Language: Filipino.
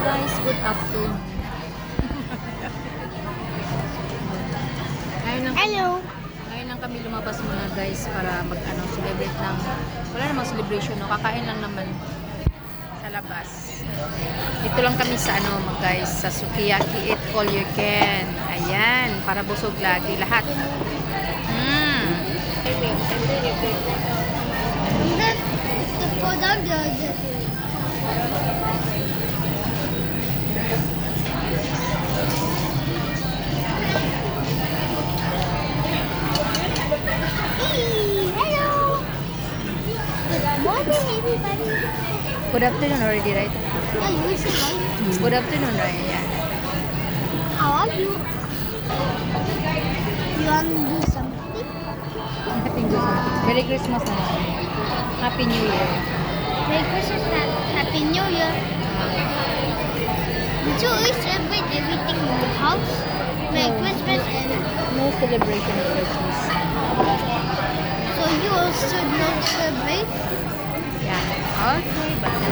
guys, good afternoon. Ngayon lang kami lumabas muna guys para celebrate ng wala namang celebration, no? Kakain lang naman sa labas. Dito lang kami sa guys, sa Sukiyaki Eat All You Can. Ayan, para busog lagi lahat. Morning, everybody. Good afternoon already, right? Yeah, you say hi. Good afternoon, right? Yeah. How are you? You want to do something? Merry Christmas na. Happy New Year. Merry Christmas and Happy New Year. Did you always celebrate everything in your house? Merry No. Christmas and No celebration of Christmas. so you also don't celebrate? Yeah. Okay, bye.